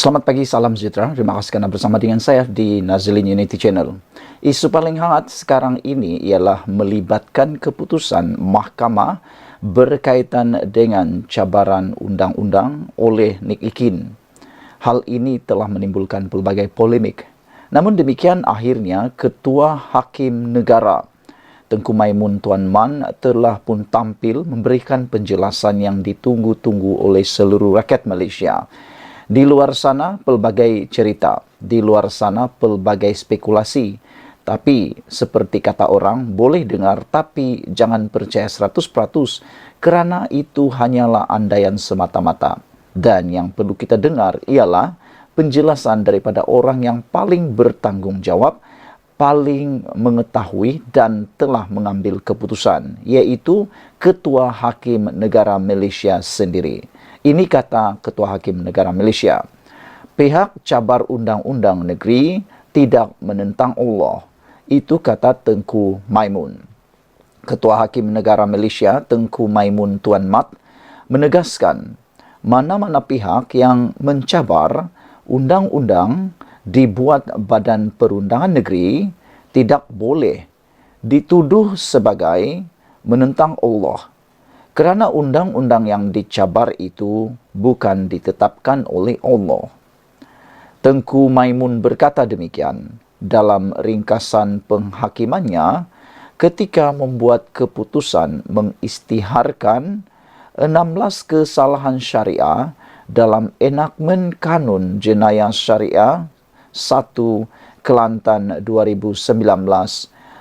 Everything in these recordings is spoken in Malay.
Selamat pagi, salam sejahtera. Terima kasih karena bersama dengan saya di Nazilin Unity Channel. Isu paling hangat sekarang ini ialah melibatkan keputusan mahkamah berkaitan dengan cabaran undang-undang oleh Nick Ikin. Hal ini telah menimbulkan pelbagai polemik. Namun demikian, akhirnya Ketua Hakim Negara Tengku Maimun Tuan Man telah pun tampil memberikan penjelasan yang ditunggu-tunggu oleh seluruh rakyat Malaysia. Di luar sana pelbagai cerita, di luar sana pelbagai spekulasi. Tapi seperti kata orang, boleh dengar tapi jangan percaya 100% kerana itu hanyalah andaian semata-mata. Dan yang perlu kita dengar ialah penjelasan daripada orang yang paling bertanggung jawab, paling mengetahui dan telah mengambil keputusan, iaitu Ketua Hakim Negara Malaysia sendiri. Ini kata Ketua Hakim Negara Malaysia. Pihak cabar undang-undang negeri tidak menentang Allah. Itu kata Tengku Maimun. Ketua Hakim Negara Malaysia Tengku Maimun Tuan Mat menegaskan mana-mana pihak yang mencabar undang-undang dibuat Badan Perundangan Negeri tidak boleh dituduh sebagai menentang Allah. Kerana undang-undang yang dicabar itu bukan ditetapkan oleh Allah. Tengku Maimun berkata demikian dalam ringkasan penghakimannya ketika membuat keputusan mengisytiharkan 16 kesalahan syariah dalam enakmen Kanun Jenayah Syariah 1 Kelantan 2019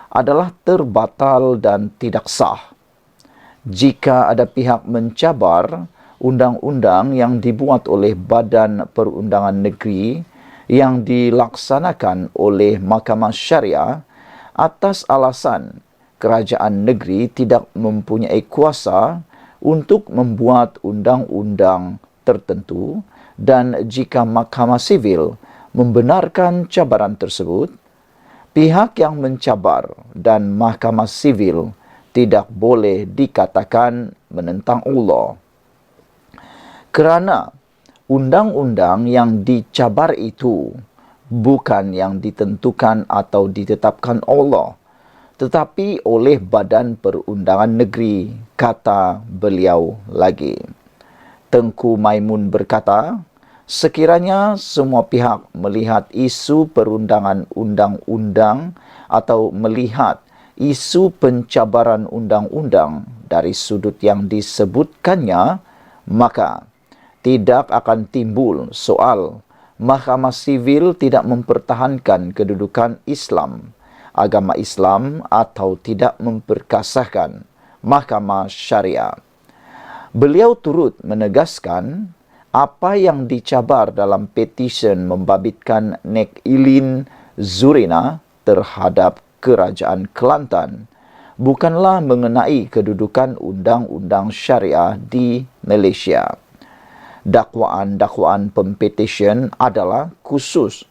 adalah terbatal dan tidak sah. Jika ada pihak mencabar undang-undang yang dibuat oleh Badan Perundangan Negeri yang dilaksanakan oleh Mahkamah Syariah atas alasan kerajaan negeri tidak mempunyai kuasa untuk membuat undang-undang tertentu dan jika Mahkamah Sivil membenarkan cabaran tersebut, pihak yang mencabar dan Mahkamah Sivil tidak boleh dikatakan menentang Allah. Kerana undang-undang yang dicabar itu bukan yang ditentukan atau ditetapkan Allah, tetapi oleh Badan Perundangan Negeri, kata beliau lagi. Tengku Maimun berkata, sekiranya semua pihak melihat isu perundangan undang-undang atau melihat isu pencabaran undang-undang dari sudut yang disebutkannya, maka tidak akan timbul soal Mahkamah Sivil tidak mempertahankan kedudukan Islam, agama Islam atau tidak memperkasahkan Mahkamah Syariah. Beliau turut menegaskan apa yang dicabar dalam petisyen membabitkan Nek Ilin Zurina terhadap Kerajaan Kelantan bukanlah mengenai kedudukan undang-undang syariah di Malaysia. Dakwaan-dakwaan pempetisyen adalah khusus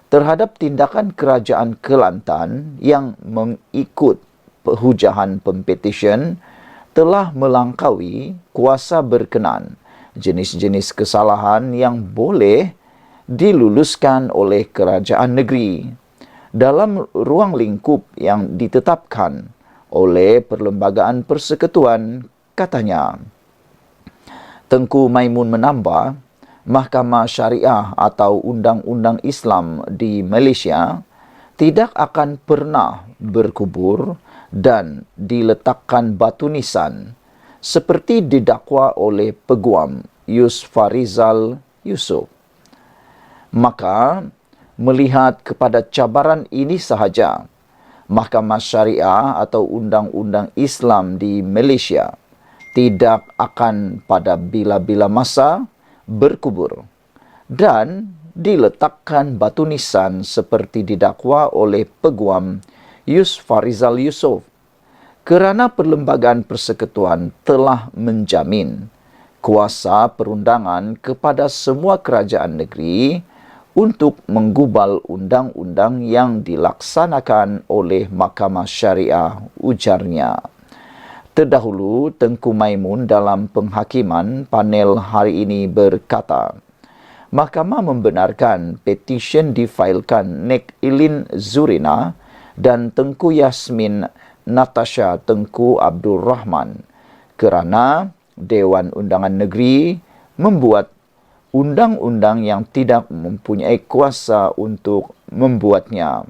terhadap tindakan Kerajaan Kelantan yang mengikut perhujahan pempetisyen telah melangkaui kuasa berkenan jenis-jenis kesalahan yang boleh diluluskan oleh kerajaan negeri dalam ruang lingkup yang ditetapkan oleh Perlembagaan Persekutuan, katanya. Tengku Maimun menambah, Mahkamah Syariah atau Undang-Undang Islam di Malaysia tidak akan pernah berkubur dan diletakkan batu nisan seperti didakwa oleh Peguam Yusfarizal Yusof. Maka, melihat kepada cabaran ini sahaja, Mahkamah Syariah atau Undang-Undang Islam di Malaysia tidak akan pada bila-bila masa berkubur dan diletakkan batu nisan seperti didakwa oleh Peguam Yusfarizal Yusof kerana Perlembagaan Persekutuan telah menjamin kuasa perundangan kepada semua kerajaan negeri untuk menggubal undang-undang yang dilaksanakan oleh Mahkamah Syariah, ujarnya. Terdahulu, Tengku Maimun dalam penghakiman panel hari ini berkata, Mahkamah membenarkan petisyen difailkan Nek Ilin Zurina dan Tengku Yasmin Natasha Tengku Abdul Rahman kerana Dewan Undangan Negeri membuat undang-undang yang tidak mempunyai kuasa untuk membuatnya.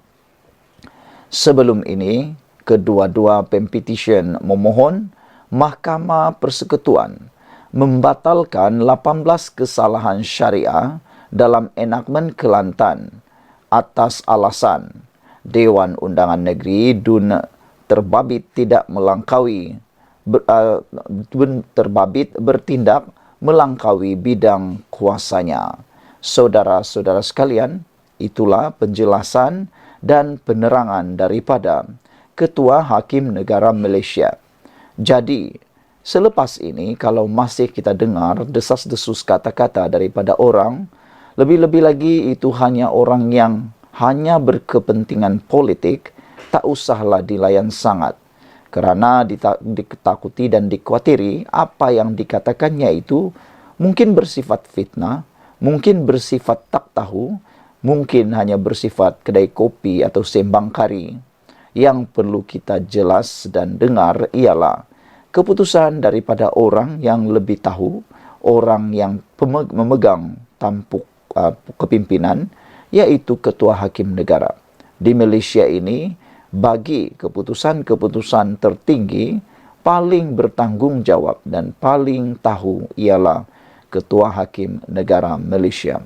Sebelum ini, kedua-dua pempetisyen memohon Mahkamah Persekutuan membatalkan 18 kesalahan syariah dalam enakmen Kelantan atas alasan Dewan Undangan Negeri DUN terbabit tidak melangkaui terbabit bertindak melangkaui bidang kuasanya. Saudara-saudara sekalian, itulah penjelasan dan penerangan daripada Ketua Hakim Negara Malaysia. Jadi, selepas ini kalau masih kita dengar desas-desus kata-kata daripada orang, lebih-lebih lagi itu hanya orang yang hanya berkepentingan politik, tak usahlah dilayan sangat. Kerana ditakuti dan dikhawatiri apa yang dikatakannya itu mungkin bersifat fitnah, mungkin bersifat tak tahu, mungkin hanya bersifat kedai kopi atau sembang kari. Yang perlu kita jelas dan dengar ialah keputusan daripada orang yang lebih tahu, orang yang memegang tampuk kepimpinan, iaitu Ketua Hakim Negara. Di Malaysia ini, bagi keputusan-keputusan tertinggi, paling bertanggungjawab dan paling tahu ialah Ketua Hakim Negara Malaysia.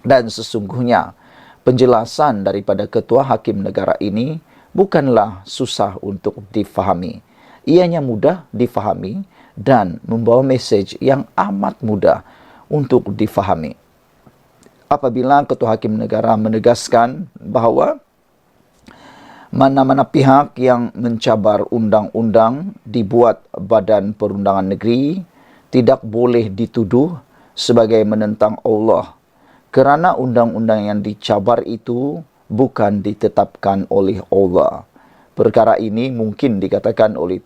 Dan sesungguhnya, penjelasan daripada Ketua Hakim Negara ini bukanlah susah untuk difahami. Ianya mudah difahami dan membawa mesej yang amat mudah untuk difahami. Apabila Ketua Hakim Negara menegaskan bahawa mana-mana pihak yang mencabar undang-undang dibuat Badan Perundangan Negeri tidak boleh dituduh sebagai menentang Allah, kerana undang-undang yang dicabar itu bukan ditetapkan oleh Allah. Perkara ini mungkin dikatakan oleh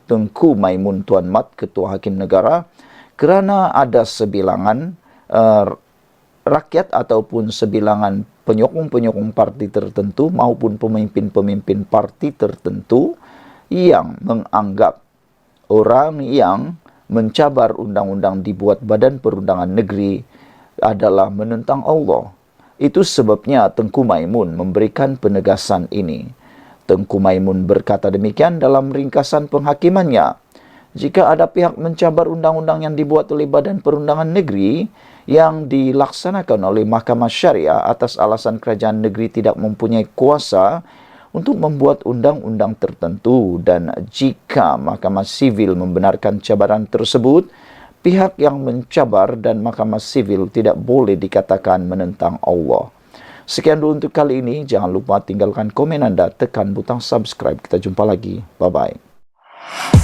Tengku Maimun Tuan Mat, Ketua Hakim Negara, kerana ada sebilangan rakyat ataupun sebilangan penyokong-penyokong parti tertentu maupun pemimpin-pemimpin parti tertentu yang menganggap orang yang mencabar undang-undang dibuat Badan Perundangan Negeri adalah menentang Allah. Itu sebabnya Tengku Maimun memberikan penegasan ini. Tengku Maimun berkata demikian dalam ringkasan penghakimannya. Jika ada pihak mencabar undang-undang yang dibuat oleh Badan Perundangan Negeri yang dilaksanakan oleh Mahkamah Syariah atas alasan kerajaan negeri tidak mempunyai kuasa untuk membuat undang-undang tertentu, dan jika Mahkamah Sivil membenarkan cabaran tersebut, pihak yang mencabar dan Mahkamah Sivil tidak boleh dikatakan menentang Allah. Sekian dulu untuk kali ini. Jangan lupa tinggalkan komen anda, tekan butang subscribe. Kita jumpa lagi. Bye-bye.